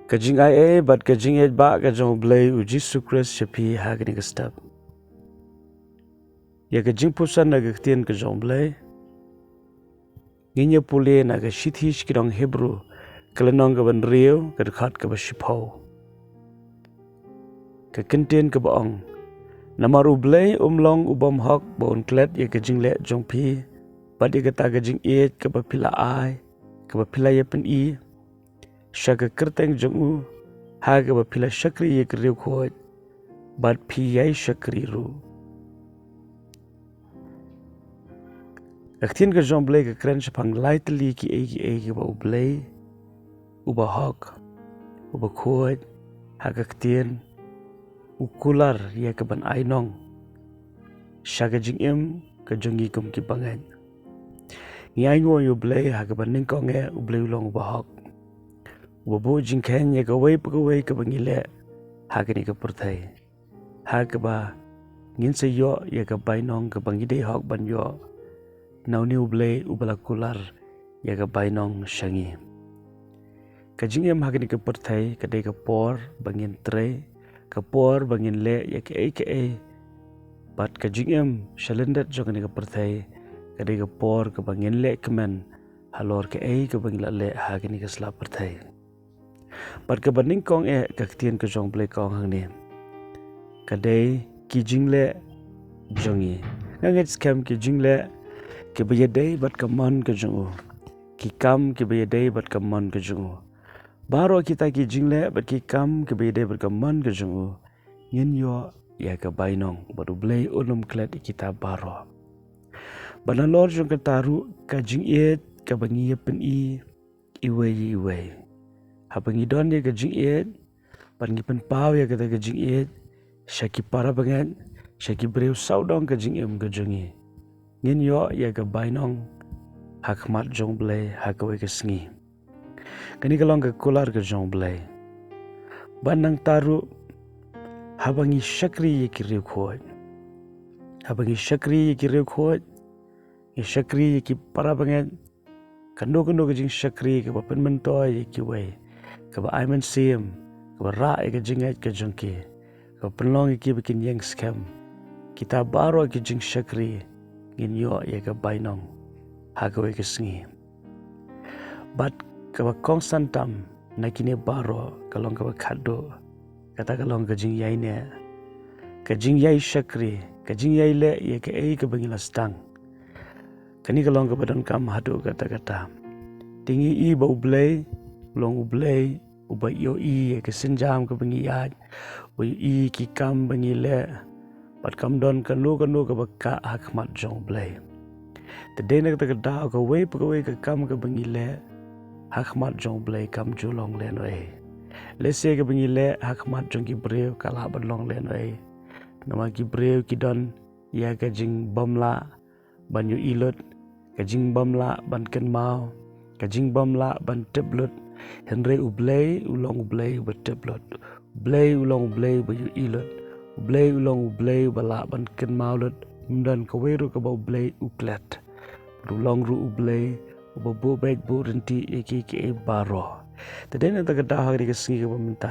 Kajing ai bat kajing et ba ka jong blei u Jesus Christ shapi hagni ka step. Ya ka jingpuson na ka ktien ka jong blei. Nginya pule na ka shithish ki dong Hebrew kalanong ka ban rio ka khat ka ba shipho. Ka kentien ka baong. Namar u blei long ubam hok bon klet ya ka jingleh jong pi. Bat ya ka ta ka jing et ka ba pila ai ka ba pila ya pen i. Shaka kerteng jong u ha ka ba pila shakri ya ka rio khoj. Bat pi yai shakri ru. Ktien ka jong blei ka kren shapang lightly ki e ka ba u blei u ba hok u ba khoj ha ka ktien u kular ya ka ban ainong shaka jing ka jongi kum ki bangan ngai ngo u blei ha ka ban ning kong e u blei long u ba hok u bo jing khen ya ka wei ka bangile ha ka ni ka purthai ha ka ba ngin se yo ya ka bainong ka bangide hok ban yo nau ni u blei u bala kular ya ka bainong shangi ka jing ha ka ni ka purthai ka de ka por bangin tre kapor bangin le ya ke e bat ka jingem shalendat jong ni ka perthai ka de ka por ka bangin le kemen halor ke ka bangila le ha ke ni ka sla perthai bat ka baning kong ka ktien ka jong blei kong hang ni ka de ki jingle jongi nganget scam ki jingle ke be de bat ka mon ka jong ki kam ke be de bat ka mon ka jong Baro kita ki jingle bat ki kam ke bede berkaman ke jungu ngin yo ya ke bainong baru blei ulum klet kita baro bana lor jung ke taru ka jing et ka bangi pen iwe ha bangi don ya ke jing et bangi pen pau ya ke jing et shaki para bangen shaki breu saudong ke jing ke jungi ngin yo ya ke bainong hakmat jong blei ha ke sngi kani kalong ka kular ka jong blei banang taru habangi shakri ki riu khoj habangi shakri ki riu khoj ye shakri ki para bangen kando ka jing shakri ka pen mentoy ki wei ka ba aiman sim ka ba ra ka jing ka jongki ka penlong ki bikin yang scam kita baro ki jing shakri ngin yo ye ka bainong ha ka wei ka sngi but kaba kong santam na kine baro kalong kaba khado kata kalong ka jing yai ne ka jing yai shakri ka jing yai le ye ka ka bangila stang kani kalong ka badan kam hado kata tingi i ba ublei long ublei uba yo ye ka senjam ka bangi yaj u i ki kam bangi le pat kam don ka lu ka baka hakmat jong blei te dena ka da ka wei ka kam ka bangi le hakmat jong blei kam julong len wei lese ke bangi le hakmat jong ki breu kala balong len wei nama ki breu ki don ya ka jing bamla ban yu ilot ka jing bamla ban ken mau ka jing bamla ban teblut henre ublei ulong ublei ba teblut ublei ulong ublei ba yu ilot ublei ulong ublei bala ban ken mau lot mundan ka weru ka ba ublei uklet ulong ru ublei uba bu baik bu renti eki baro tadena ta kada ha ri singi ka minta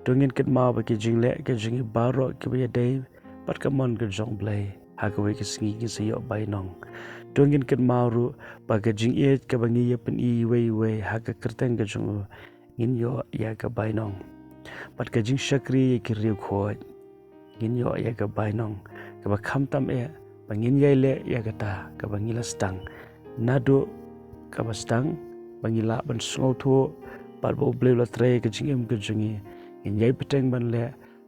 dongin ket ma ba ki jingle ke jingi baro ke ba dei pat ka mon ke jong blei ha ka we ke singi ki se yo bainong dongin ket ma ru ba ka jing e ka ba ngi pen i we ha ka kerteng ke jong ngin yo ya ka bainong pat ka jing shakri ki ri khoj ngin yo ya ka bainong ka ba kham tam ba ngin yai le ya ka ta ka ba ngila stang nado kabastang bangila ban sngoto par bo bleu la tre ke jingem ke jungi in yai peteng ban le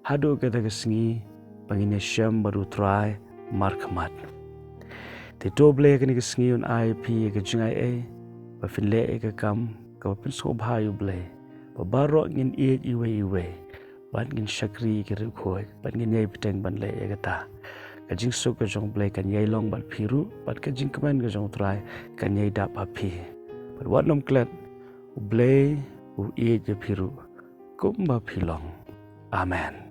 hado ke daga sngi bangine sham baru try markmat te to ble ke ni ke sngi un ip ke jingai ba fin le ke kam ka pin so bha yu ble ba baro ngin iwe ban ngin shakri ke ru khoi ban ngin yai peteng ban le ke ta ka jing so ka jong blei kan yai long bat phiru bat ka jing kaman ka jong try kan yai da pa phi but what nom klet blei u je phiru kum ba philong amen.